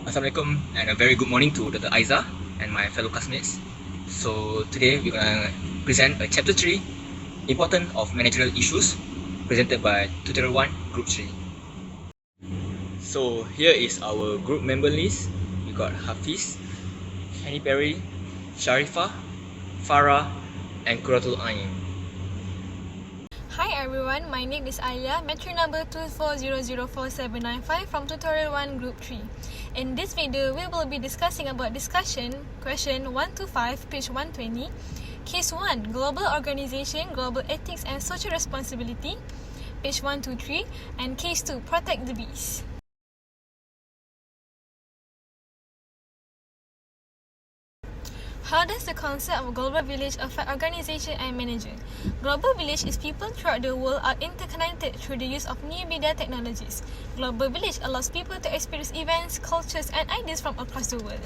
Assalamualaikum and a very good morning to Dr. Aiza and my fellow classmates. So today we're gonna present a chapter 3, Important of Managerial Issues, presented by Tutorial 1, Group 3. So here is our group member list. We got Hafiz, Henny Perry, Sharifah, Farah, and Quratul Ain. Hi everyone, my name is Alia, metro number 2400479 from Tutorial 1 Group 3. In this video, we will be discussing about question 1 to 5, page 120, case 1, global organization, global ethics and social responsibility, page 1 to 3, and case 2, protect the bees. How does the concept of global village affect organization and manager? Global village is people throughout the world are interconnected through the use of new media technologies. Global village allows people to experience events, cultures, and ideas from across the world.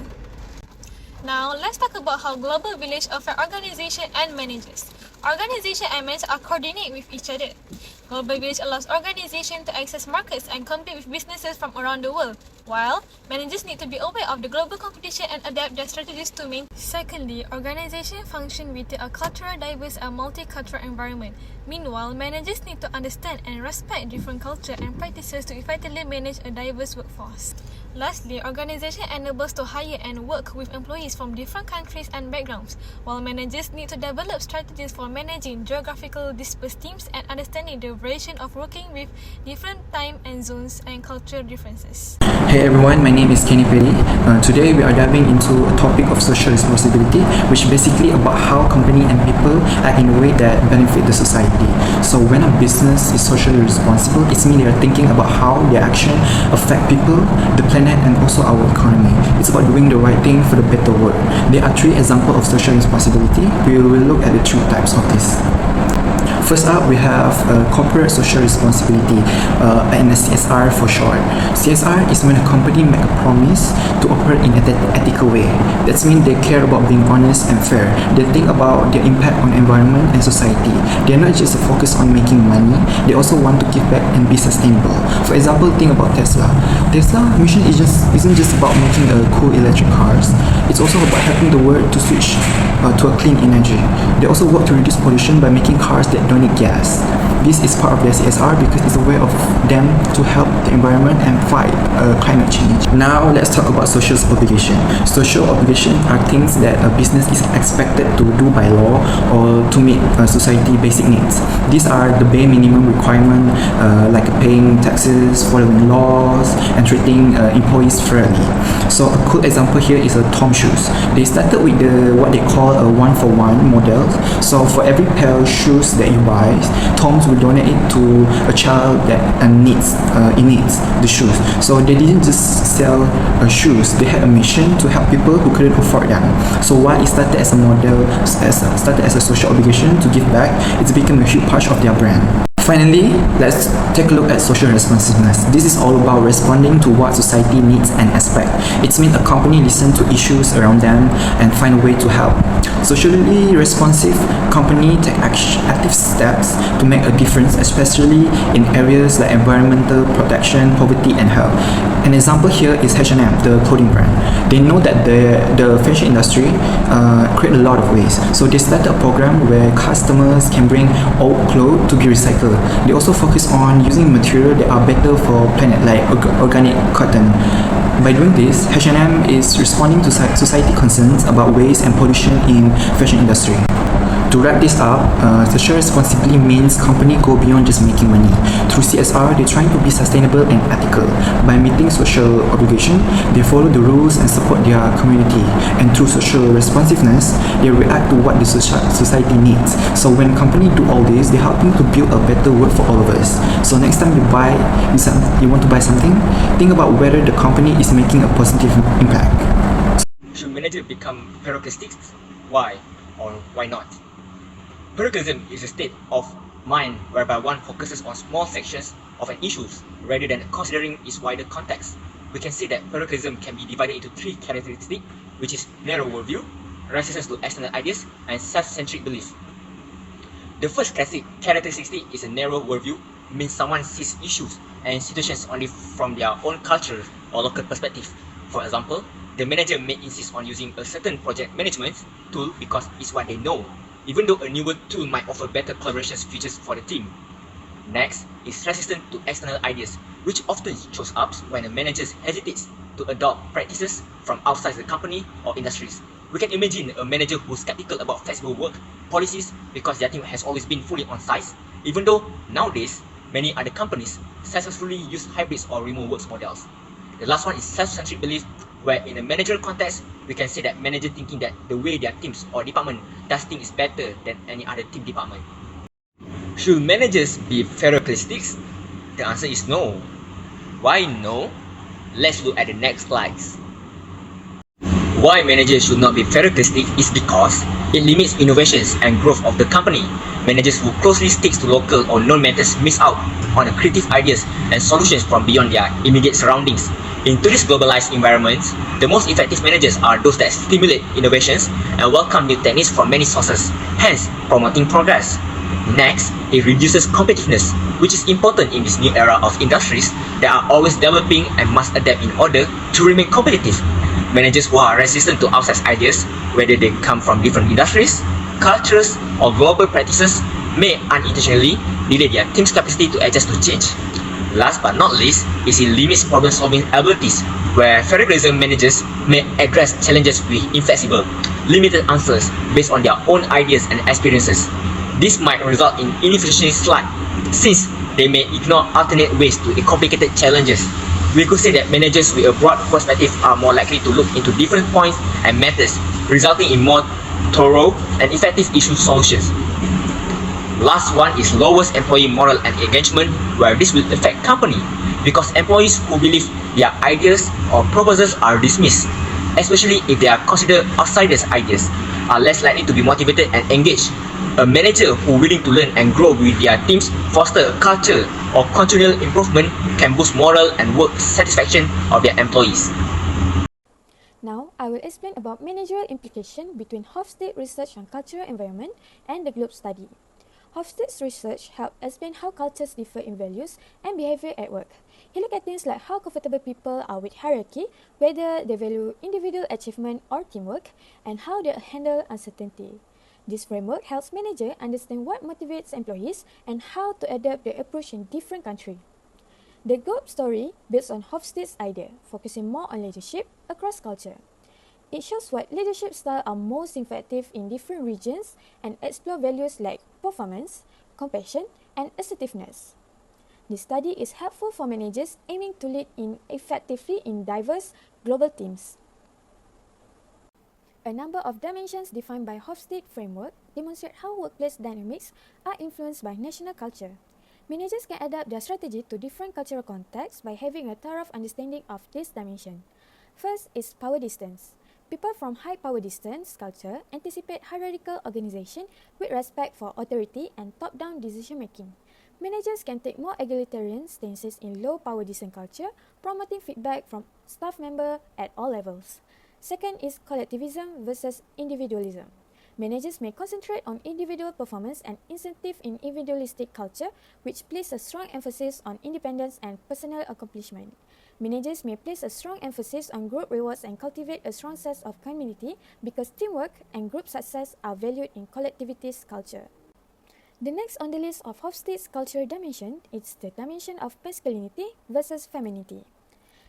Now, let's talk about how global village affect organization and managers. Organization and managers are coordinate with each other. Global village allows organization to access markets and compete with businesses from around the world, while managers need to be aware of the global competition and adapt their strategies to maintain. Secondly, organization function within a cultural, diverse and multicultural environment. Meanwhile, managers need to understand and respect different culture and practices to effectively manage a diverse workforce. Lastly, organization enables to hire and work with employees from different countries and backgrounds, while managers need to develop strategies for managing geographical dispersed teams and understanding the variation of working with different time and zones and cultural differences. Hey everyone, my name is Kenny Perry. Today we are diving into a topic of social responsibility, which is basically about how company and people act in a way that benefit the society. So when a business is socially responsible, it means they are thinking about how their action affect people, the planet and also our economy. It's about doing the right thing for the better world. There are 3 examples of social responsibility. We will look at the 3 types of this. First up, we have corporate social responsibility, and CSR for short. CSR is when a company make a promise to operate in an ethical way. That means they care about being honest and fair. They think about their impact on environment and society. They are not just focused on making money, they also want to give back and be sustainable. For example, think about Tesla. Tesla mission isn't just about making cool electric cars. It's also about helping the world to switch to a clean energy. They also work to reduce pollution by making cars that don't need gas. This is part of their CSR because it's a way of them to help the environment and fight climate change. Now let's talk about social obligation. Social obligation are things that a business is expected to do by law or to meet society basic needs. These are the bare minimum requirement like paying taxes, following laws, and treating employees fairly. So a cool example here is Tom shoes. They started with what they call a 1-for-1 model. So for every pair of shoes that you buy, Tom's will donate it to a child that needs the shoes. So they didn't just sell shoes, they had a mission to help people who couldn't afford them. So while it started as a model, started as a social obligation to give back, it's become a huge part of their brand. Finally, let's take a look at social responsiveness. This is all about responding to what society needs and expect. It means a company listen to issues around them and find a way to help. Socially responsive company take active steps to make a difference, especially in areas like environmental protection, poverty and health. An example here is H&M, the clothing brand. They know that the fashion industry create a lot of waste. So they started a program where customers can bring old clothes to be recycled. They also focus on using material that are better for planet, like organic cotton. By doing this, H&M is responding to society concerns about waste and pollution in fashion industry. To wrap this up, social responsibility means company go beyond just making money. Through CSR, they're trying to be sustainable and ethical. By meeting social obligation, they follow the rules and support their community. And through social responsiveness, they react to what the society needs. So when company do all this, they're helping to build a better world for all of us. So next time you want to buy something, think about whether the company is making a positive impact. Should managers become bureaucratists? Why or why not? Bureaucratism is a state of mind whereby one focuses on small sections of an issue rather than considering its wider context. We can say that bureaucratism can be divided into 3 characteristics, which is narrow worldview, resistance to external ideas, and self-centric belief. The first characteristic is a narrow worldview, means someone sees issues and situations only from their own culture or local perspective. For example, the manager may insist on using a certain project management tool because it's what they know, even though a newer tool might offer better collaboration features for the team. Next is resistance to external ideas, which often shows up when a manager hesitates to adopt practices from outside the company or industries. We can imagine a manager who's skeptical about flexible work policies because their team has always been fully on site, even though nowadays many other companies successfully use hybrids or remote work models. The last one is self-centric belief, where in a managerial context, we can say that manager thinking that the way their teams or department does things is better than any other team department. Should managers be feroclistics? The answer is no. Why no? Let's look at the next slides. Why managers should not be feroclistic is because it limits innovations and growth of the company. Managers who closely stick to local or known methods miss out on the creative ideas and solutions from beyond their immediate surroundings. In today's globalized environment, the most effective managers are those that stimulate innovations and welcome new techniques from many sources, hence promoting progress. Next, it reduces competitiveness, which is important in this new era of industries that are always developing and must adapt in order to remain competitive. Managers who are resistant to outside ideas, whether they come from different industries, cultures, or global practices, may unintentionally delay their team's capacity to adjust to change. Last but not least, is it limits problem-solving abilities, where ferocrism managers may address challenges with inflexible, limited answers based on their own ideas and experiences. This might result in inefficiency slack, since they may ignore alternate ways to complicated challenges. We could say that managers with a broad perspective are more likely to look into different points and methods, resulting in more thorough and effective issue solutions. Last one is lowers employee morale and engagement, where this will affect company, because employees who believe their ideas or proposals are dismissed, especially if they are considered outsiders' ideas, are less likely to be motivated and engaged. A manager who willing to learn and grow with their teams, foster a culture of continual improvement, can boost morale and work satisfaction of their employees. Now, I will explain about managerial implication between Hofstede research on cultural environment and the Globe study. Hofstede's research helped explain how cultures differ in values and behavior at work. He looked at things like how comfortable people are with hierarchy, whether they value individual achievement or teamwork, and how they handle uncertainty. This framework helps managers understand what motivates employees and how to adapt their approach in different countries. The Globe story builds on Hofstede's idea, focusing more on leadership across culture. It shows what leadership styles are most effective in different regions and explore values like performance, compassion, and assertiveness. This study is helpful for managers aiming to lead effectively in diverse global teams. A number of dimensions defined by Hofstede framework demonstrate how workplace dynamics are influenced by national culture. Managers can adapt their strategy to different cultural contexts by having a thorough understanding of this dimension. First is power distance. People from high power distance culture anticipate hierarchical organization with respect for authority and top-down decision-making. Managers can take more egalitarian stances in low power distance culture, promoting feedback from staff members at all levels. Second is collectivism versus individualism. Managers may concentrate on individual performance and incentive in individualistic culture, which place a strong emphasis on independence and personal accomplishment. Managers may place a strong emphasis on group rewards and cultivate a strong sense of community because teamwork and group success are valued in collectivist culture. The next on the list of Hofstede's cultural dimension is the dimension of masculinity versus femininity.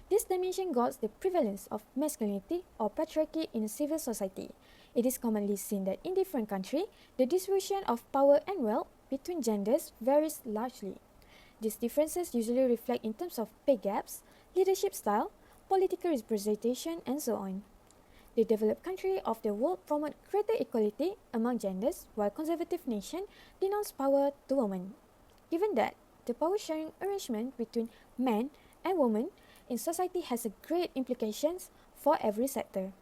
This dimension gauges the prevalence of masculinity or patriarchy in a civil society. It is commonly seen that in different countries, the distribution of power and wealth between genders varies largely. These differences usually reflect in terms of pay gaps, leadership style, political representation, and so on. The developed countries of the world promote greater equality among genders, while conservative nations denounce power to women. Given that, the power-sharing arrangement between men and women in society has a great implications for every sector.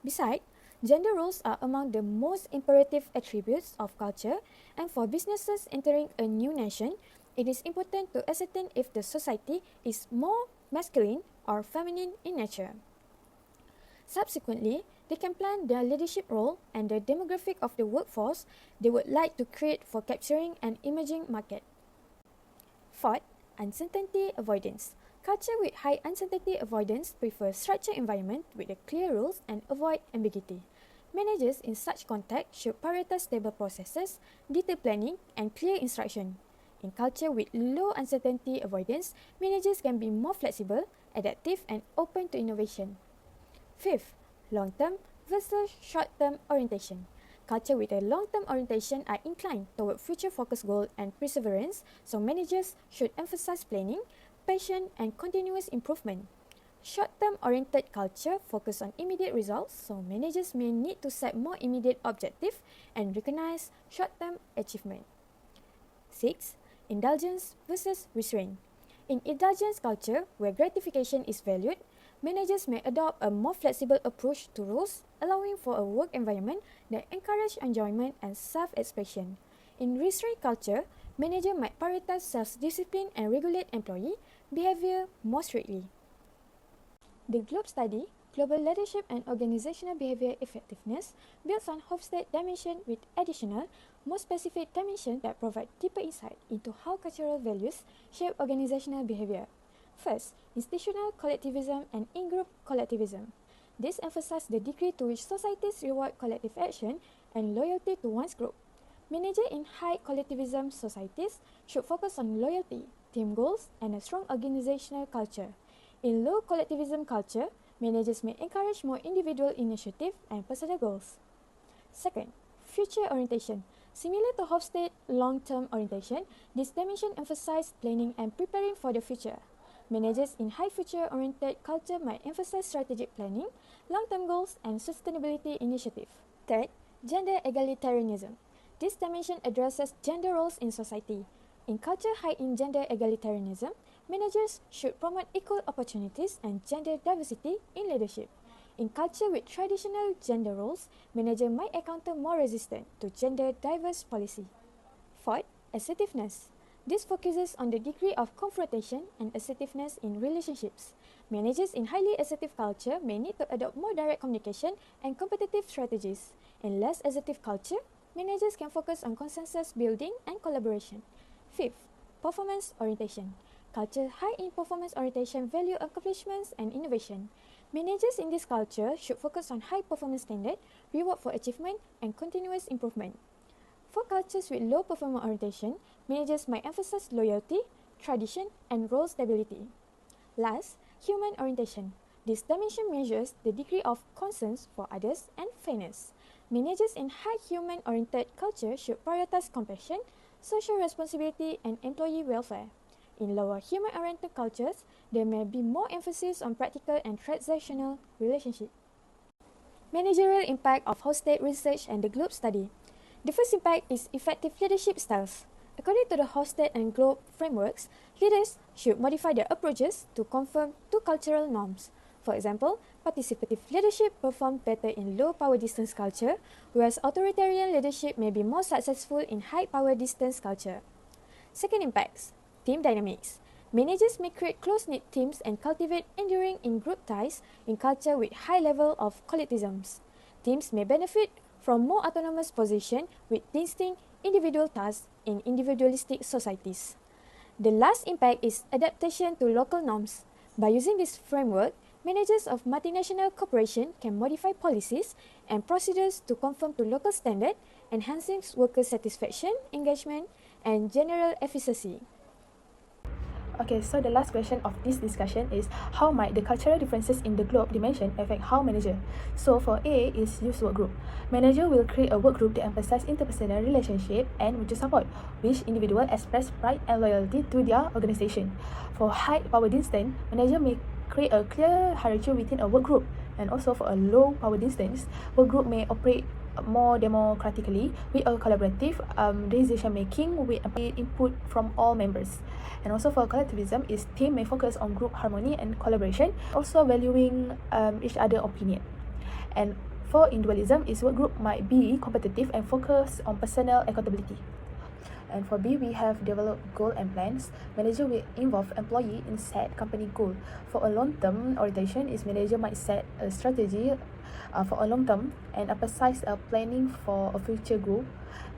Besides, gender roles are among the most imperative attributes of culture, and for businesses entering a new nation, it is important to ascertain if the society is more masculine or feminine in nature. Subsequently, they can plan their leadership role and the demographic of the workforce they would like to create for capturing an emerging market. Fourth, uncertainty avoidance. culture with high uncertainty avoidance prefer structured environment with clear rules and avoid ambiguity. Managers in such context should prioritize stable processes, detailed planning, and clear instruction. In culture with low uncertainty avoidance, managers can be more flexible, adaptive, and open to innovation. Fifth, long-term versus short-term orientation. Culture with a long-term orientation are inclined toward future-focused goals and perseverance, so managers should emphasize planning, passion, and continuous improvement. Short-term oriented culture focus on immediate results, so managers may need to set more immediate objectives and recognize short-term achievement. 6. Indulgence versus restraint. In indulgence culture, where gratification is valued, managers may adopt a more flexible approach to roles, allowing for a work environment that encourages enjoyment and self-expression. In restraint culture, managers might prioritize self-discipline and regulate employee behavior more strictly. The Globe study, Global Leadership and Organizational Behavior Effectiveness, builds on Hofstede dimension with additional, more specific dimensions that provide deeper insight into how cultural values shape organizational behavior. First, institutional collectivism and in-group collectivism. This emphasizes the degree to which societies reward collective action and loyalty to one's group. Managers in high collectivism societies should focus on loyalty, team goals, and a strong organizational culture. In low collectivism culture, managers may encourage more individual initiative and personal goals. Second, future orientation. Similar to Hofstede long-term orientation, this dimension emphasizes planning and preparing for the future. Managers in high future-oriented culture might emphasize strategic planning, long-term goals, and sustainability initiative. Third, gender egalitarianism. This dimension addresses gender roles in society. In culture high in gender egalitarianism, managers should promote equal opportunities and gender diversity in leadership. In culture with traditional gender roles, managers might encounter more resistance to gender diverse policy. Fourth, assertiveness. This focuses on the degree of confrontation and assertiveness in relationships. Managers in highly assertive culture may need to adopt more direct communication and competitive strategies. In less assertive culture, managers can focus on consensus building and collaboration. Fifth, performance orientation. Culture high in performance orientation value accomplishments and innovation. Managers in this culture should focus on high performance standard, reward for achievement, and continuous improvement. For cultures with low performance orientation, managers might emphasize loyalty, tradition, and role stability. Last, human orientation. This dimension measures the degree of concerns for others and fairness. Managers in high human-oriented culture should prioritize compassion, social responsibility, and employee welfare. In lower human-oriented cultures, there may be more emphasis on practical and transactional relationships. Managerial impact of Hofstede research and the Globe study. The first impact is effective leadership styles. According to the Hofstede and Globe frameworks, leaders should modify their approaches to conform to cultural norms. For example, participative leadership performs better in low power distance culture, whereas authoritarian leadership may be more successful in high power distance culture. Second impacts, team dynamics. Managers may create close-knit teams and cultivate enduring in-group ties in culture with high level of collectivism. Teams may benefit from more autonomous position with distinct individual tasks in individualistic societies. The last impact is adaptation to local norms. By using this framework, managers of multinational corporations can modify policies and procedures to conform to local standards, enhancing worker satisfaction, engagement, and general efficiency. Okay, so the last question of this discussion is how might the cultural differences in the Globe dimension affect how manager? So for A is use work group. Manager will create a work group that emphasize interpersonal relationship and mutual support, which individual express pride and loyalty to their organization. For high power distance, manager may create a clear hierarchy within a work group, and also for a low power distance, work group may operate more democratically with a collaborative decision making with input from all members. And also for collectivism is team may focus on group harmony and collaboration, also valuing each other opinion. And for individualism is work group might be competitive and focus on personal accountability. And for B, we have developed goal and plans. Manager will involve employee in set company goal. For a long-term orientation is manager might set a strategy for a long term and emphasize planning for a future goal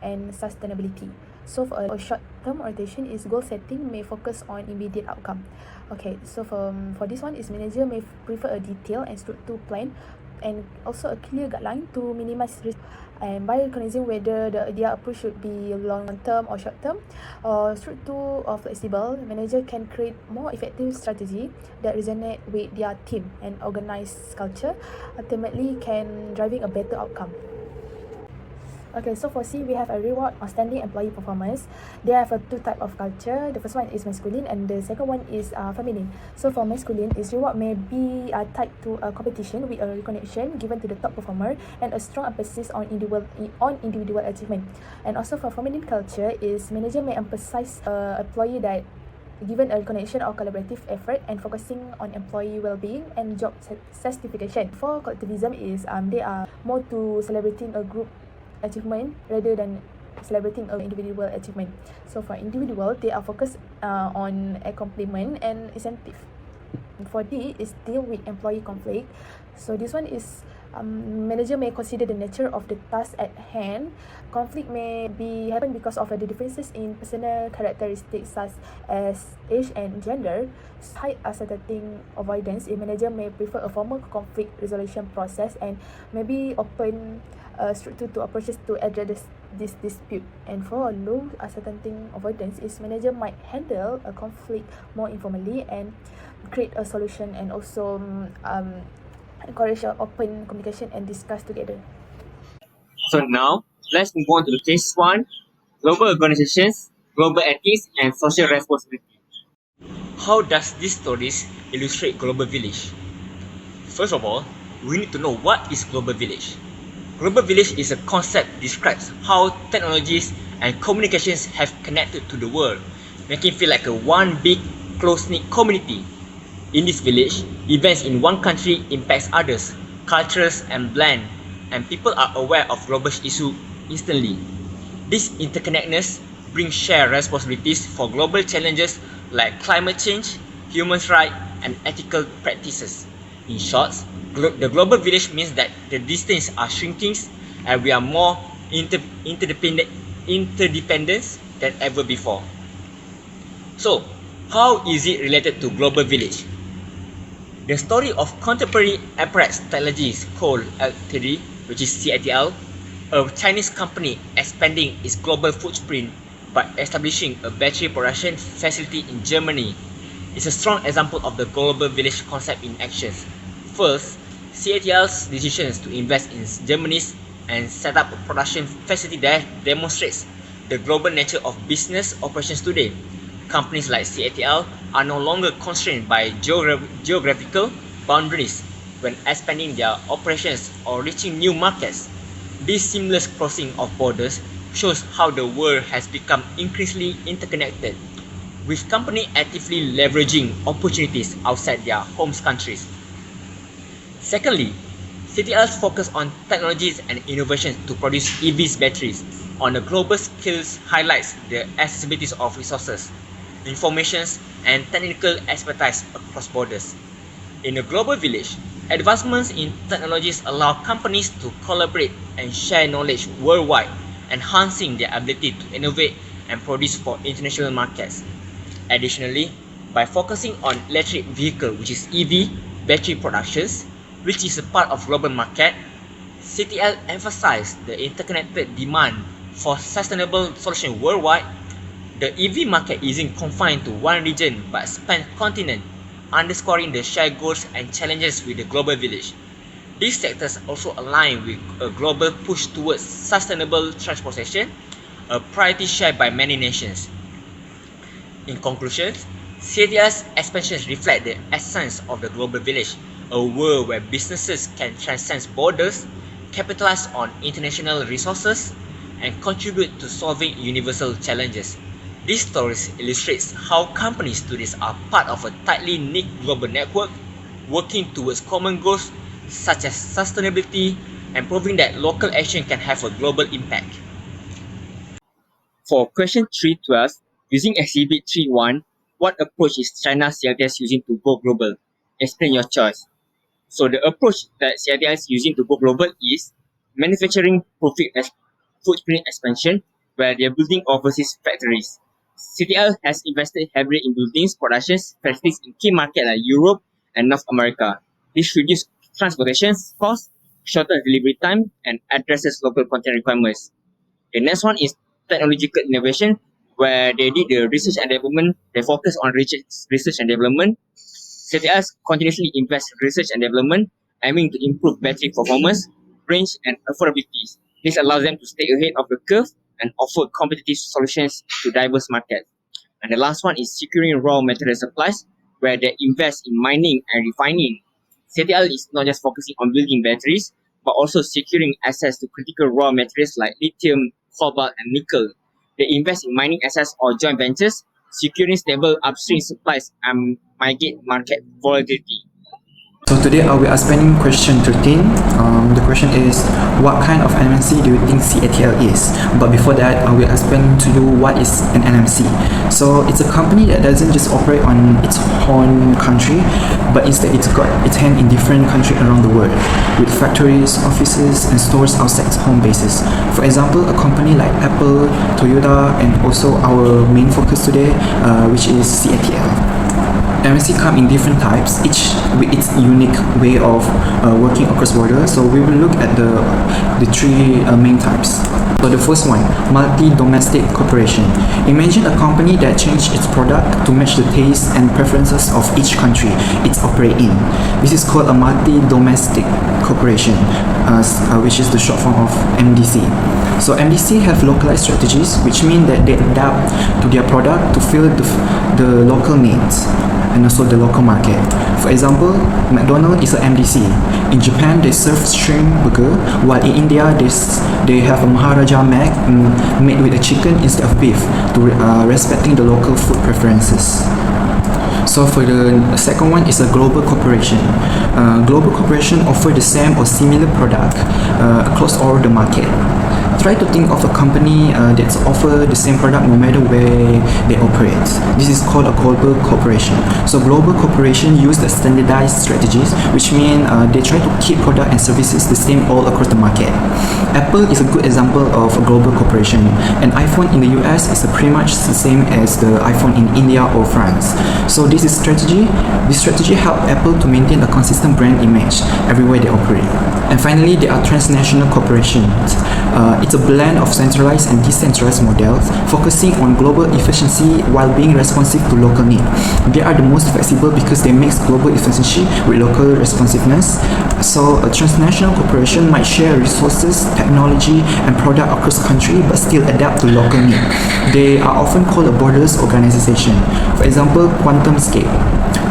and sustainability. So for a short short-term orientation is goal setting may focus on immediate outcome. Okay, so for this one is manager may prefer a detailed and structured plan and also a clear guideline to minimize risk. And by recognizing whether their approach should be long-term or short-term, or structured or flexible, manager can create more effective strategy that resonate with their team and organized culture, ultimately can driving a better outcome. Okay, so for C, we have a reward outstanding employee performance. They have a two type of culture. The first one is masculine and the second one is feminine. So for masculine, is reward may be tied to a competition with a recognition given to the top performer and a strong emphasis on individual achievement. And also for feminine culture, is manager may emphasize employee that given a recognition or collaborative effort and focusing on employee well-being and job satisfaction. For collectivism is they are more to celebrating a group achievement rather than celebrating an individual achievement. So for individual, they are focused on accomplishment and incentive. For D is deal with employee conflict. So this one is manager may consider the nature of the task at hand. Conflict may be happen because of the differences in personal characteristics such as age and gender. High asserting avoidance, a manager may prefer a formal conflict resolution process and maybe open structure to approaches to address this dispute. And for low ascertaining avoidance is manager might handle a conflict more informally and create a solution and also encourage open communication and discuss together. So now, let's move on to the case one, global organizations, global ethics, and social responsibility. How does these stories illustrate global village? First of all, we need to know what is global village. Global village is a concept that describes how technologies and communications have connected to the world, making it feel like a one big, close-knit community. In this village, events in one country impacts others, cultures and blend, and people are aware of global issues instantly. This interconnectedness brings shared responsibilities for global challenges like climate change, human rights, and ethical practices. In short, the global village means that the distances are shrinking and we are more interdependent than ever before. So, how is it related to global village? The story of contemporary apparatus technologies called Ltd, which is CITL, a Chinese company expanding its global footprint by establishing a battery production facility in Germany, is a strong example of the global village concept in action. First, CATL's decisions to invest in Germany and set up a production facility there demonstrates the global nature of business operations today. Companies like CATL are no longer constrained by geographical boundaries when expanding their operations or reaching new markets. This seamless crossing of borders shows how the world has become increasingly interconnected, with companies actively leveraging opportunities outside their home countries. Secondly, CTL's focus on technologies and innovations to produce EVs batteries on a global scale highlights the accessibility of resources, information, and technical expertise across borders. In a global village, advancements in technologies allow companies to collaborate and share knowledge worldwide, enhancing their ability to innovate and produce for international markets. Additionally, by focusing on electric vehicle, which is EV battery productions, which is a part of global market, CTL emphasized the interconnected demand for sustainable solutions worldwide. The EV market isn't confined to one region but spans continent, underscoring the shared goals and challenges with the global village. These sectors also align with a global push towards sustainable transportation, a priority shared by many nations. In conclusion, CTL's expansions reflect the essence of the global village, a world where businesses can transcend borders, capitalize on international resources, and contribute to solving universal challenges. These stories illustrate how companies today are part of a tightly knit global network, working towards common goals such as sustainability and proving that local action can have a global impact. For question 312, using Exhibit 3.1, what approach is China CLTS using to go global? Explain your choice. So the approach that CITL is using to go global is manufacturing footprint expansion, where they are building overseas factories. CTL has invested heavily in buildings, productions, facilities in key markets like Europe and North America. This reduces transportation costs, shorter delivery time, and addresses local content requirements. The next one is technological innovation, where they did the research and development. They focus on research and development. CTL continuously invests in research and development, aiming to improve battery performance, range, and affordability. This allows them to stay ahead of the curve and offer competitive solutions to diverse markets. And the last one is securing raw material supplies, where they invest in mining and refining. CTL is not just focusing on building batteries, but also securing access to critical raw materials like lithium, cobalt, and nickel. They invest in mining assets or joint ventures, securing stable upstream supplies and mitigate market volatility. So today we are spending question 13. The question is, what kind of NMC do you think CATL is? But before that, we are explaining to you what is an NMC. So it's a company that doesn't just operate on its own country, but instead it's got its hand in different countries around the world, with factories, offices, and stores outside its home bases. For example, a company like Apple, Toyota, and also our main focus today, which is CATL. MNC come in different types, each with its unique way of working across borders. So we will look at the three main types. So the first one, multi-domestic corporation. Imagine a company that changed its product to match the tastes and preferences of each country it operates in. This is called a multi-domestic corporation, which is the short form of MDC. So MDC have localized strategies, which mean that they adapt to their product to fill the local needs and also the local market. For example, McDonald's is a MDC. In Japan, they serve shrimp burger, while in India, they have a Maharaja Mac made with a chicken instead of beef, to respecting the local food preferences. So for the second one is a global corporation. Global corporation offer the same or similar product across all the market. Try to think of a company that offer the same product no matter where they operate. This is called a global corporation. So global corporation use the standardized strategies, which mean they try to keep product and services the same all across the market. Apple is a good example of a global corporation. An iPhone in the US is pretty much the same as the iPhone in India or France. So this strategy help Apple to maintain a consistent brand image everywhere they operate. And finally, there are transnational corporations. It's a blend of centralized and decentralized models, focusing on global efficiency while being responsive to local needs. They are the most flexible because they mix global efficiency with local responsiveness. So a transnational corporation might share resources, technology, and product across country, but still adapt to local needs. They are often called a borders organization. For example, QuantumScape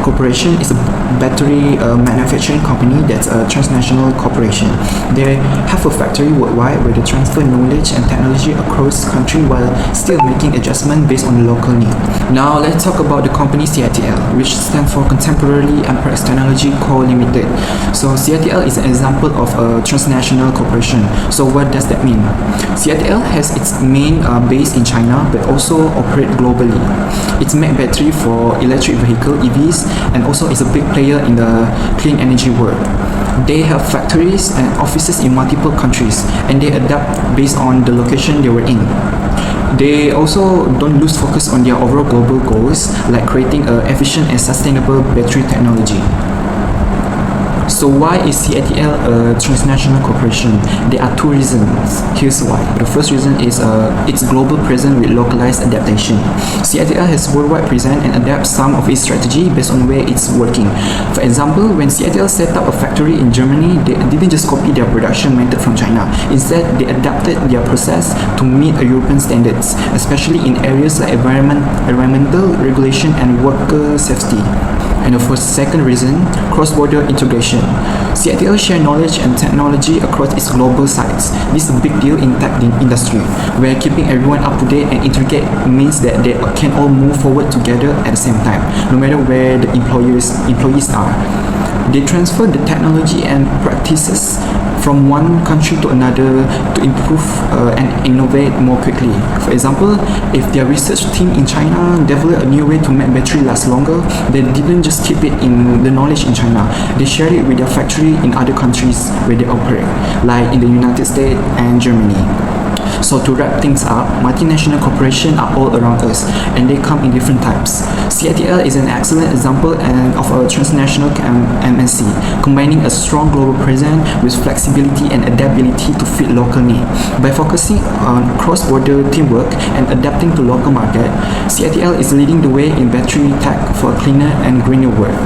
Corporation is a battery manufacturing company that's a transnational corporation. They have a factory worldwide where they transfer knowledge and technology across country while still making adjustment based on the local need. Now let's talk about the company CITL, which stands for Contemporary Amperex Technology Co. Limited. So CITL is an example of a transnational corporation. So what does that mean? CITL has its main base in China but also operate globally. It's make battery for electric vehicle EVs and also is a big player in the clean energy world. They have factories and offices in multiple countries and they adapt based on the location they were in. They also don't lose focus on their overall global goals, like creating an efficient and sustainable battery technology. So why is CITL a transnational corporation? There are two reasons. Here's why. The first reason is its global presence with localized adaptation. CITL has worldwide presence and adapts some of its strategy based on where it's working. For example, when CITL set up a factory in Germany, they didn't just copy their production method from China. Instead, they adapted their process to meet European standards, especially in areas like environmental regulation and worker safety. And of course, second reason, cross-border integration. CITL share knowledge and technology across its global sites. This is a big deal in tech industry, where keeping everyone up to date and integrate means that they can all move forward together at the same time, no matter where the employees are. They transfer the technology and practices from one country to another to improve and innovate more quickly. For example, if their research team in China developed a new way to make battery last longer, they didn't just keep it in the knowledge in China. They shared it with their factory in other countries where they operate, like in the United States and Germany. So to wrap things up, multinational corporations are all around us and they come in different types. CITL is an excellent example of a transnational MNC, combining a strong global presence with flexibility and adaptability to fit local needs. By focusing on cross-border teamwork and adapting to local market, CITL is leading the way in battery tech for a cleaner and greener world.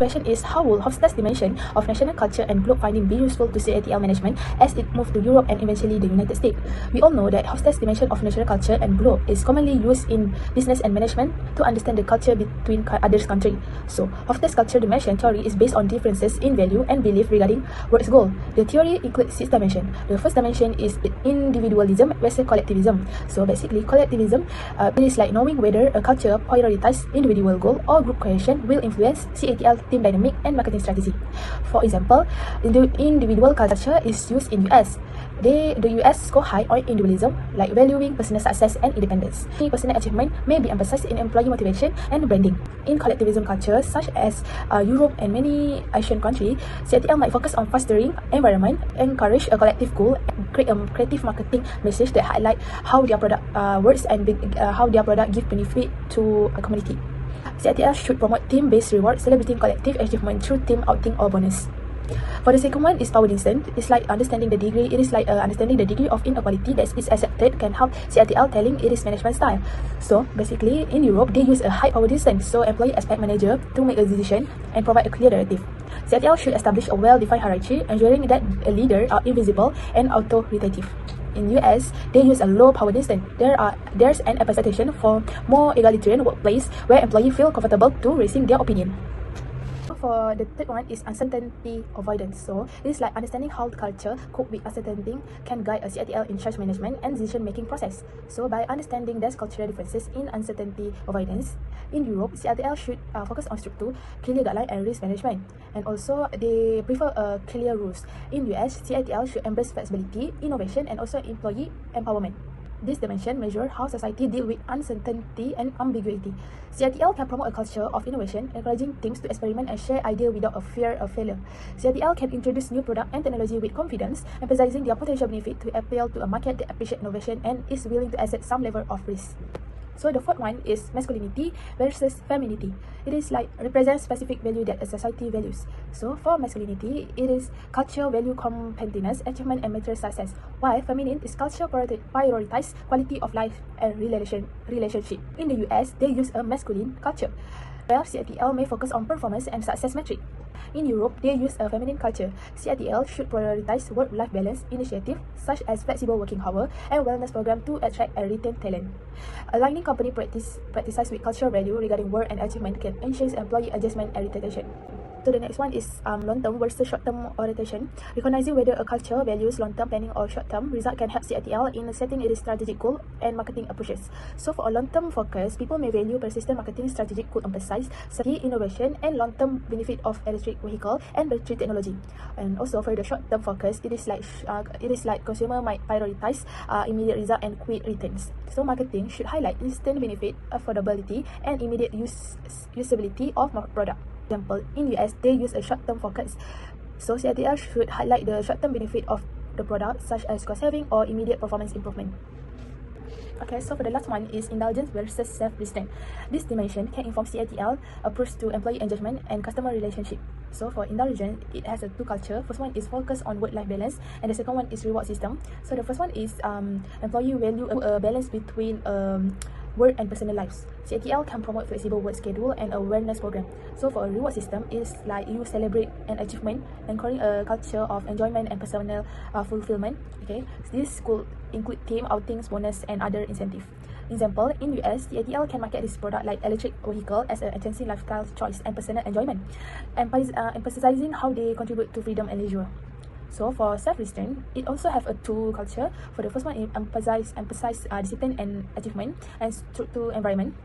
Question is, how will Hofstede's dimension of national culture and globe finding be useful to CITL management as it moves to Europe and eventually the United States? We all know that Hofstede's dimension of national culture and globe is commonly used in business and management to understand the culture between other countries. So, Hofstede's culture dimension theory is based on differences in value and belief regarding work's goal. The theory includes 6 dimensions. The first dimension is individualism versus collectivism. So, basically, collectivism it is like knowing whether a culture prioritizes individual goal or group cohesion will influence CITL team dynamic and marketing strategy. For example, individual culture is used in US. The US score high on individualism, like valuing personal success and independence. Personal achievement may be emphasized in employee motivation and branding. In collectivism cultures, such as Europe and many Asian countries, CITL might focus on fostering environment, encourage a collective goal, and create a creative marketing message that highlight how their product works and how their product give benefit to a community. CITL should promote team-based reward, celebrating collective achievement through team outing or bonus. For the second one is power distance. It's like understanding the degree. It is like understanding the degree of inequality that is accepted can help CITL telling it is management style. So basically, in Europe, they use a high power distance. So employee expect manager to make a decision and provide a clear directive. CITL should establish a well-defined hierarchy, ensuring that a leader are invisible and authoritative. In US, they use a low power distance. There's an expectation for more egalitarian workplace where employees feel comfortable to raising their opinion. For the third one is uncertainty avoidance. So it is like understanding how culture cope with uncertainty can guide a CITL in charge management and decision making process. So by understanding these cultural differences in uncertainty avoidance, in Europe, CITL should focus on structure, clear guideline and risk management. And also they prefer clear rules. In US, CITL should embrace flexibility, innovation and also employee empowerment. This dimension measures how society deals with uncertainty and ambiguity. CITL can promote a culture of innovation, encouraging teams to experiment and share ideas without a fear of failure. CITL can introduce new product and technology with confidence, emphasizing their potential benefit to appeal to a market that appreciates innovation and is willing to accept some level of risk. So the fourth one is masculinity versus femininity. It is like represents specific value that a society values. So for masculinity, it is culture value competitiveness, achievement and material success. While feminine is culture prioritize quality of life and relationship. In the US, they use a masculine culture, where CITL may focus on performance and success metric. In Europe, they use a feminine culture. CITL should prioritize work-life balance initiatives such as flexible working hours and wellness program to attract and retain talent. Aligning company practices with cultural value regarding work and achievement can ensure employee adjustment and retention. So the next one is long-term versus short-term orientation. Recognizing whether a culture values long-term planning or short-term result can help CITL in setting its strategic goal and marketing approaches. So for a long-term focus, people may value persistent marketing strategy could emphasize key innovation and long-term benefit of electric vehicle and battery technology. And also for the short-term focus, it is like consumer might prioritize immediate result and quick returns. So marketing should highlight instant benefit, affordability, and immediate usability of product. Example, in US, they use a short-term focus. So CITL should highlight the short-term benefit of the product, such as cost saving or immediate performance improvement. Okay, so for the last one is indulgence versus self-restraint. This dimension can inform CITL approach to employee engagement and customer relationship. So for indulgence, it has two culture. First one is focus on work-life balance, and the second one is reward system. So the first one is employee value a balance between work and personal lives. CITL can promote flexible work schedule and a wellness program. So for a reward system, is like you celebrate an achievement, encouraging a culture of enjoyment and personal fulfillment. Okay, this could include team outings, bonus, and other incentive. Example, in US, CITL can market this product like electric vehicle as an agency lifestyle choice and personal enjoyment, emphasizing how they contribute to freedom and leisure. So for self-restraint, it also have a two culture. For the first one, it emphasize discipline and achievement, and to environment.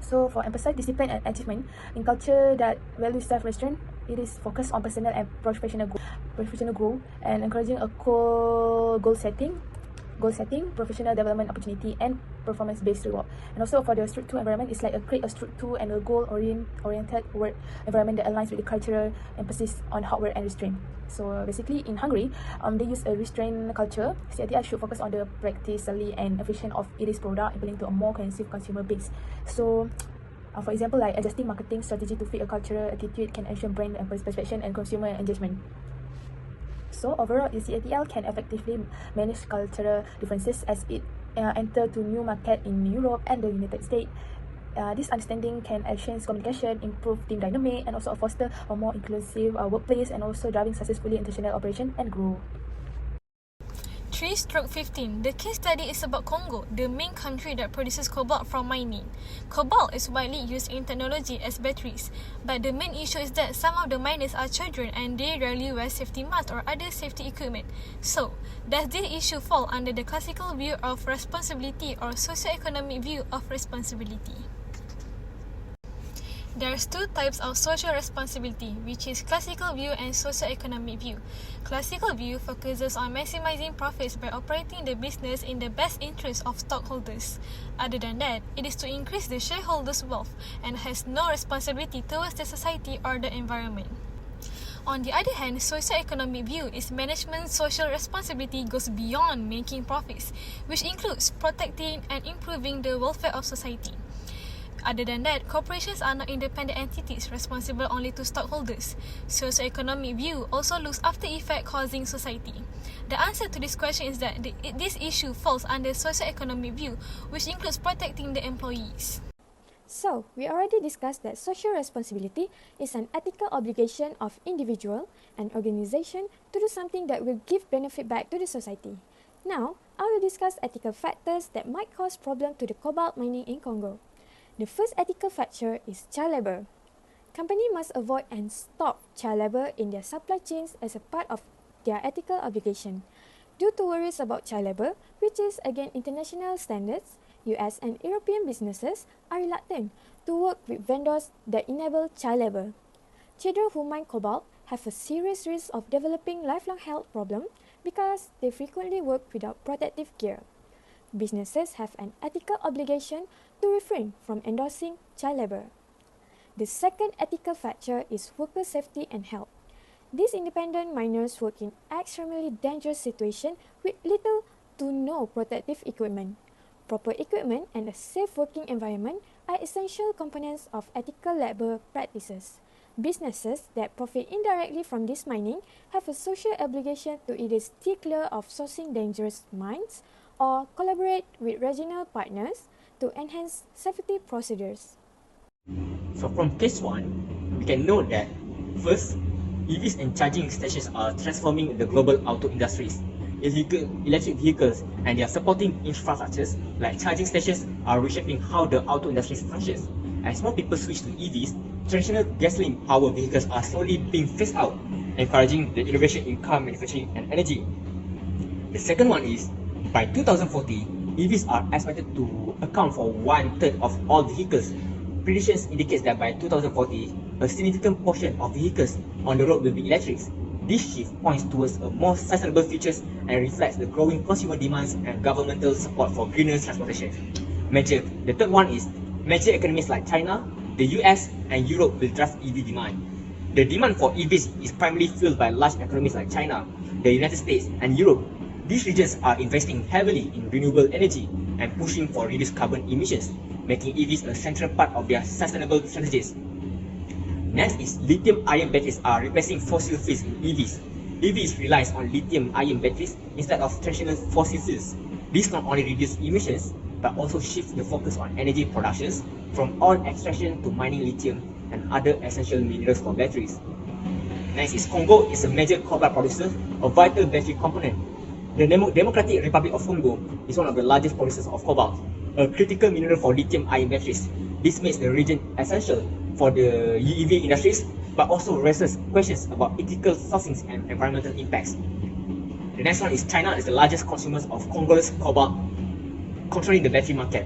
So for emphasize discipline and achievement, in culture that values self-restraint, it is focused on personal and professional growth and encouraging a goal setting goal setting, professional development opportunity, and performance-based reward. And also for the Strict 2 environment, it's like create a Strict 2 and a goal-oriented work environment that aligns with the cultural emphasis on hard work and restraint. So basically, in Hungary, they use a restraint culture. CITL should focus on the practically and efficient of its product, appealing to a more cohesive consumer base. So, for example, like adjusting marketing strategy to fit a cultural attitude can ensure brand perception and consumer engagement. So overall, the CITL can effectively manage cultural differences as it enter to new market in Europe and the United States. This understanding can enhance communication, improve team dynamic, and also foster a more inclusive workplace, and also driving successfully international operation and growth. 3/15. The case study is about Congo, the main country that produces cobalt from mining. Cobalt is widely used in technology as batteries, but the main issue is that some of the miners are children and they rarely wear safety masks or other safety equipment. So, does this issue fall under the classical view of responsibility or socio-economic view of responsibility? There's two types of social responsibility, which is classical view and socio-economic view. Classical view focuses on maximizing profits by operating the business in the best interest of stockholders. Other than that, it is to increase the shareholders' wealth and has no responsibility towards the society or the environment. On the other hand, socio-economic view is management's social responsibility goes beyond making profits, which includes protecting and improving the welfare of society. Other than that, corporations are not independent entities responsible only to stockholders. Socio-economic view also looks after effect causing society. The answer to this question is that this issue falls under socio-economic view, which includes protecting the employees. So, we already discussed that social responsibility is an ethical obligation of individual and organization to do something that will give benefit back to the society. Now, I will discuss ethical factors that might cause problem to the cobalt mining in Congo. The first ethical factor is child labor. Companies must avoid and stop child labor in their supply chains as a part of their ethical obligation. Due to worries about child labor, which is against international standards, US and European businesses are reluctant to work with vendors that enable child labor. Children who mine cobalt have a serious risk of developing lifelong health problems because they frequently work without protective gear. Businesses have an ethical obligation to refrain from endorsing child labor. The second ethical factor is worker safety and health. These independent miners work in extremely dangerous situations with little to no protective equipment. Proper equipment and a safe working environment are essential components of ethical labor practices. Businesses that profit indirectly from this mining have a social obligation to either steer clear of sourcing dangerous mines or collaborate with regional partners to enhance safety procedures. So from case 1, we can note that first, EVs and charging stations are transforming the global auto industries. Electric vehicles and their supporting infrastructures like charging stations are reshaping how the auto industry functions. As more people switch to EVs, traditional gasoline-powered vehicles are slowly being phased out, encouraging the innovation in car manufacturing and energy. The second one is, by 2040, EVs are expected to account for 1/3 of all vehicles. Predictions indicate that by 2040, a significant portion of vehicles on the road will be electric. This shift points towards a more sustainable future and reflects the growing consumer demands and governmental support for greener transportation. The third one is, major economies like China, the US, and Europe will drive EV demand. The demand for EVs is primarily fueled by large economies like China, the United States, and Europe. These regions are investing heavily in renewable energy and pushing for reduced carbon emissions, making EVs a central part of their sustainable strategies. Next is lithium-ion batteries are replacing fossil fuels in EVs. EVs relies on lithium-ion batteries instead of traditional fossil fuels. This not only reduces emissions, but also shifts the focus on energy productions from oil extraction to mining lithium and other essential minerals for batteries. Next is Congo is a major cobalt producer, a vital battery component. The Democratic Republic of Congo is one of the largest producers of cobalt, a critical mineral for lithium-ion batteries. This makes the region essential for the EV industries, but also raises questions about ethical sourcing and environmental impacts. The next one is China is the largest consumer of Congo's cobalt, controlling the battery market.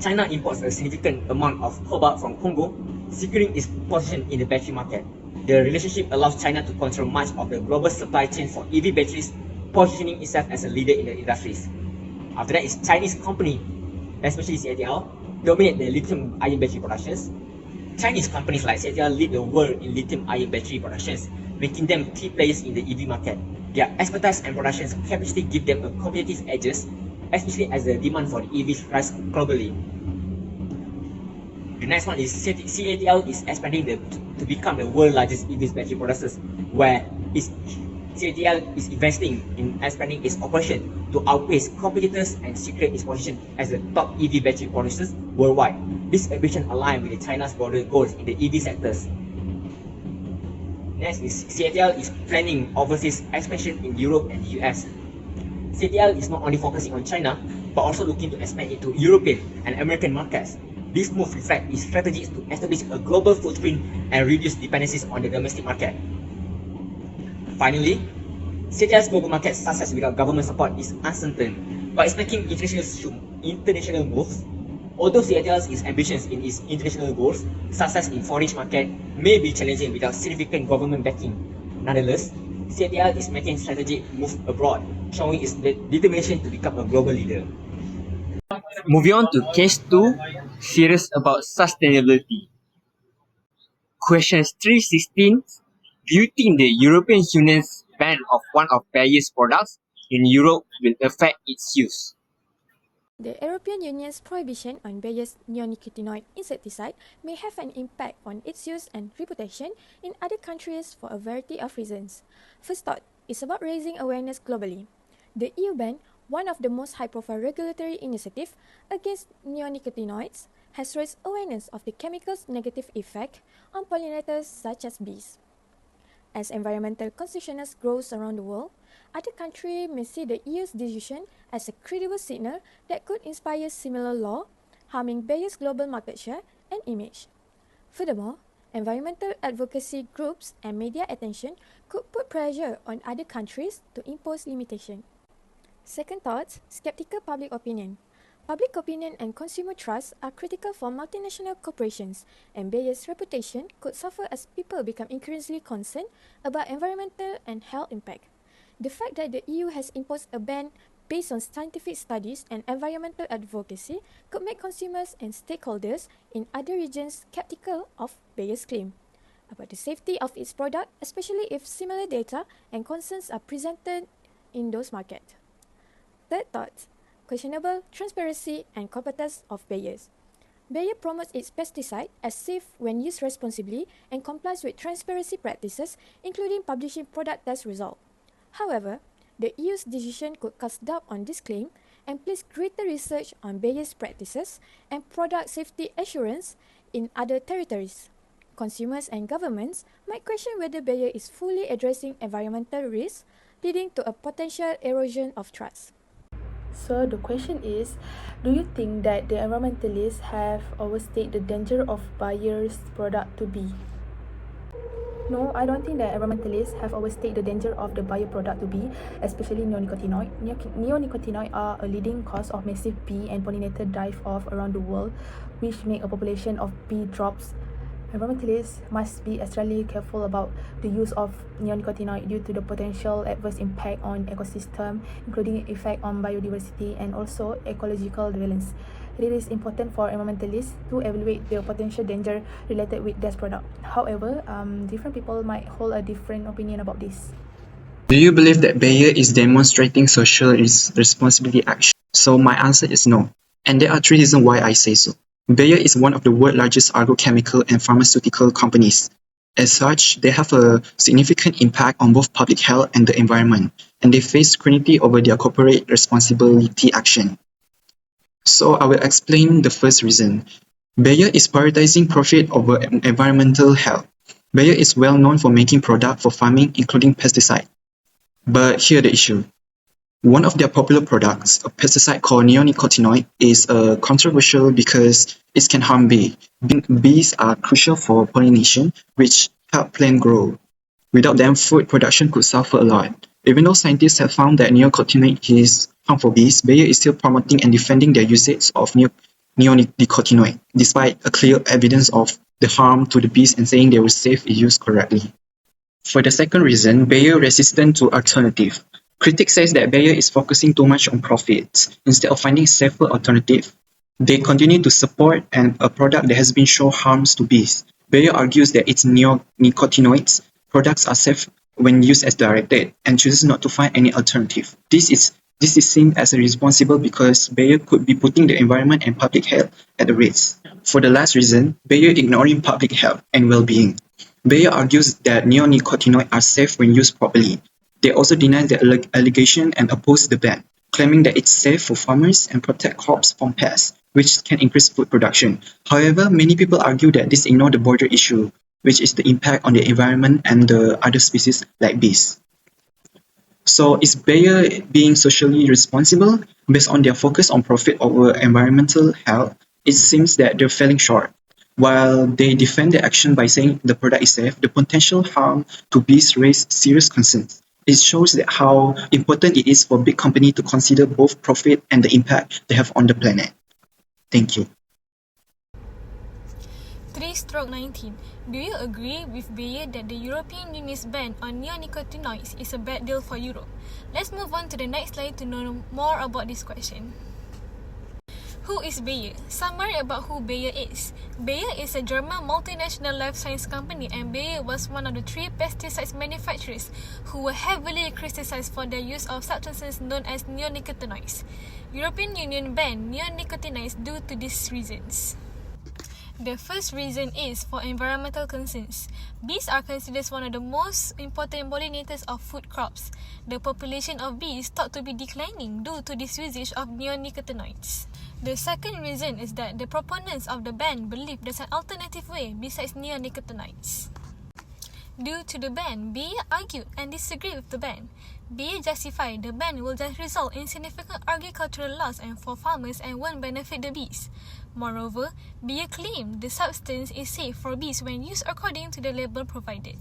China imports a significant amount of cobalt from Congo, securing its position in the battery market. The relationship allows China to control much of the global supply chain for EV batteries, positioning itself as a leader in the industries. After that is Chinese company, especially CATL, dominate the lithium-ion battery productions. Chinese companies like CATL lead the world in lithium-ion battery productions, making them key players in the EV market. Their expertise and production capacity give them a competitive edges, especially as the demand for the EVs rise globally. The next one is CATL is expanding to become the world's largest EV battery producers, where CATL is investing in expanding its operation to outpace competitors and secure its position as the top EV battery producers worldwide. This ambition aligns with China's broader goals in the EV sectors. Next is CATL is planning overseas expansion in Europe and the US. CATL is not only focusing on China, but also looking to expand into European and American markets. This move reflects its strategies to establish a global footprint and reduce dependencies on the domestic market. Finally, CATL's global market success without government support is uncertain, but it's making international moves. Although CATL is ambitious in its international goals, success in foreign market may be challenging without significant government backing. Nonetheless, CATL is making strategic moves abroad, showing its determination to become a global leader. Moving on to case 2, serious about sustainability. Questions 316. Do you think the European Union's ban of one of Bayer's products in Europe will affect its use? The European Union's prohibition on Bayer's neonicotinoid insecticide may have an impact on its use and reputation in other countries for a variety of reasons. First thought is about raising awareness globally. The EU ban, one of the most high-profile regulatory initiatives against neonicotinoids, has raised awareness of the chemical's negative effect on pollinators such as bees. As environmental consciousness grows around the world, other countries may see the EU's decision as a credible signal that could inspire similar law, harming Bayer's global market share and image. Furthermore, environmental advocacy groups and media attention could put pressure on other countries to impose limitation. Second thoughts, skeptical public opinion. Public opinion and consumer trust are critical for multinational corporations, and Bayer's reputation could suffer as people become increasingly concerned about environmental and health impact. The fact that the EU has imposed a ban based on scientific studies and environmental advocacy could make consumers and stakeholders in other regions skeptical of Bayer's claim about the safety of its product, especially if similar data and concerns are presented in those markets. Third thought, questionable transparency and competence of Bayer's. Bayer promotes its pesticide as safe when used responsibly and complies with transparency practices, including publishing product test results. However, the EU's decision could cast doubt on this claim and place greater research on Bayer's practices and product safety assurance in other territories. Consumers and governments might question whether Bayer is fully addressing environmental risks, leading to a potential erosion of trust. So the question is, do you think that the environmentalists have overstated the danger of Bayer's product to be? No, I don't think that environmentalists have overstated the danger of the Bayer product to be, especially neonicotinoid. Neonicotinoid are a leading cause of massive bee and pollinator die-off around the world, which make a population of bee drops. Environmentalists must be extremely careful about the use of neonicotinoid due to the potential adverse impact on ecosystem, including effect on biodiversity and also ecological balance. It is important for environmentalists to evaluate the potential danger related with this product. However, different people might hold a different opinion about this. Do you believe that Bayer is demonstrating social responsibility action? So my answer is no. And there are 3 reasons why I say so. Bayer is one of the world's largest agrochemical and pharmaceutical companies. As such, they have a significant impact on both public health and the environment, and they face scrutiny over their corporate responsibility action. So I will explain the first reason. Bayer is prioritizing profit over environmental health. Bayer is well known for making products for farming, including pesticide. But here the issue. One of their popular products, a pesticide called neonicotinoid, is controversial because it can harm bees. Bees are crucial for pollination, which help plant grow. Without them, food production could suffer a lot. Even though scientists have found that neonicotinoid is harmful for bees, Bayer is still promoting and defending their usage of neonicotinoid, despite a clear evidence of the harm to the bees and saying they were safe if used correctly. For the second reason, Bayer resistant to alternative. Critics say that Bayer is focusing too much on profits instead of finding safer alternative. They continue to support a product that has been shown harms to bees. Bayer argues that its neonicotinoids products are safe when used as directed and chooses not to find any alternative. This is seen as irresponsible because Bayer could be putting the environment and public health at risk. For the last reason, Bayer ignoring public health and well-being. Bayer argues that neonicotinoids are safe when used properly. They also deny the allegation and oppose the ban, claiming that it's safe for farmers and protect crops from pests, which can increase food production. However, many people argue that this ignores the border issue, which is the impact on the environment and the other species like bees. So is Bayer being socially responsible based on their focus on profit over environmental health? It seems that they're falling short. While they defend their action by saying the product is safe, the potential harm to bees raise serious concerns. It shows that how important it is for big companies to consider both profit and the impact they have on the planet. Thank you. 3/19. Do you agree with Bayer that the European Union's ban on neonicotinoids is a bad deal for Europe? Let's move on to the next slide to know more about this question. Who is Bayer? Summary about who Bayer is. Bayer is a German multinational life science company, and Bayer was one of the 3 pesticides manufacturers who were heavily criticized for their use of substances known as neonicotinoids. European Union banned neonicotinoids due to these reasons. The first reason is for environmental concerns. Bees are considered one of the most important pollinators of food crops. The population of bees thought to be declining due to this usage of neonicotinoids. The second reason is that the proponents of the ban believe there's an alternative way besides neonicotinoids. Due to the ban, Bayer argued and disagreed with the ban. Bayer justified the ban will just result in significant agricultural loss and for farmers and won't benefit the bees. Moreover, Bayer claimed the substance is safe for bees when used according to the label provided.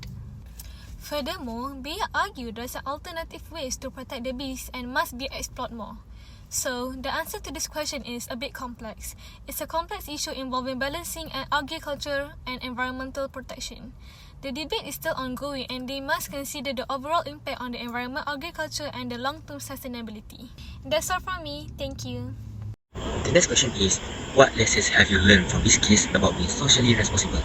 Furthermore, Bayer argued there's alternative ways to protect the bees and must be explored more. So, the answer to this question is a bit complex. It's a complex issue involving balancing agriculture and environmental protection. The debate is still ongoing and they must consider the overall impact on the environment, agriculture and the long-term sustainability. That's all from me. Thank you. The next question is, what lessons have you learned from this case about being socially responsible?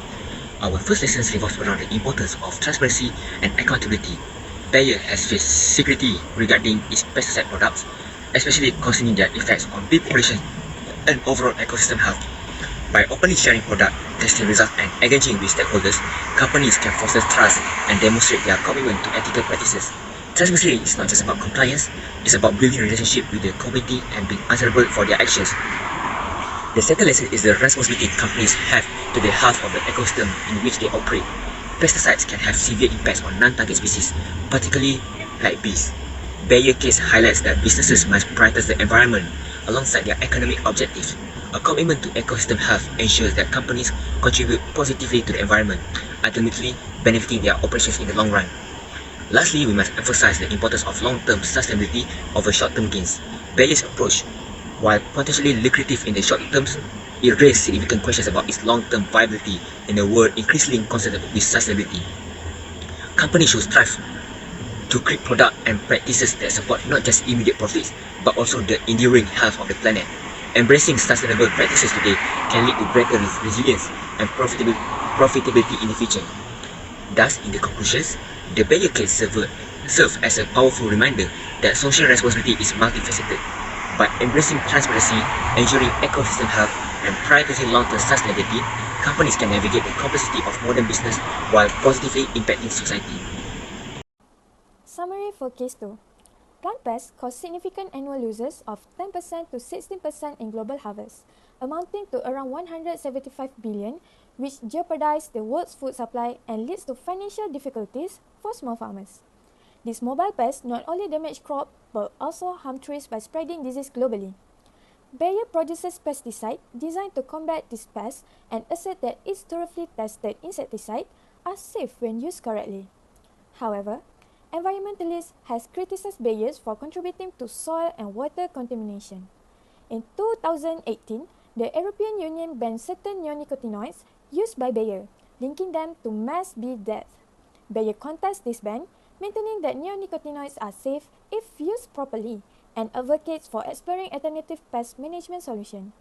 Our first lesson revolves around the importance of transparency and accountability. Bayer has faced secrecy regarding its pesticide products, especially concerning their effects on bee population and overall ecosystem health. By openly sharing product testing results and engaging with stakeholders, companies can foster trust and demonstrate their commitment to ethical practices. Transparency is not just about compliance, it's about building a relationship with the community and being answerable for their actions. The second lesson is the responsibility companies have to the health of the ecosystem in which they operate. Pesticides can have severe impacts on non-target species, particularly like bees. Bayer case highlights that businesses must prioritize the environment alongside their economic objectives. A commitment to ecosystem health ensures that companies contribute positively to the environment, ultimately benefiting their operations in the long run. Lastly, we must emphasize the importance of long-term sustainability over short-term gains. Bayer's approach, while potentially lucrative in the short term, it raises significant questions about its long-term viability in a world increasingly concerned with sustainability. Companies should strive to create products and practices that support not just immediate profits, but also the enduring health of the planet. Embracing sustainable practices today can lead to greater resilience and profitability in the future. Thus, in the conclusions, the Bayer case serves as a powerful reminder that social responsibility is multifaceted. By embracing transparency, ensuring ecosystem health, and prioritizing long-term sustainability, companies can navigate the complexity of modern business while positively impacting society. Summary for case 2. Plant pests cause significant annual losses of 10% to 16% in global harvest, amounting to around 175 billion, which jeopardize the world's food supply and leads to financial difficulties for small farmers. These mobile pests not only damage crops but also harm trees by spreading disease globally. Bayer produces pesticides designed to combat these pests and assert that its thoroughly tested insecticides are safe when used correctly. However, environmentalists has criticized Bayer for contributing to soil and water contamination. In 2018, the European Union banned certain neonicotinoids used by Bayer, linking them to mass bee death. Bayer contests this ban, maintaining that neonicotinoids are safe if used properly, and advocates for exploring alternative pest management solutions.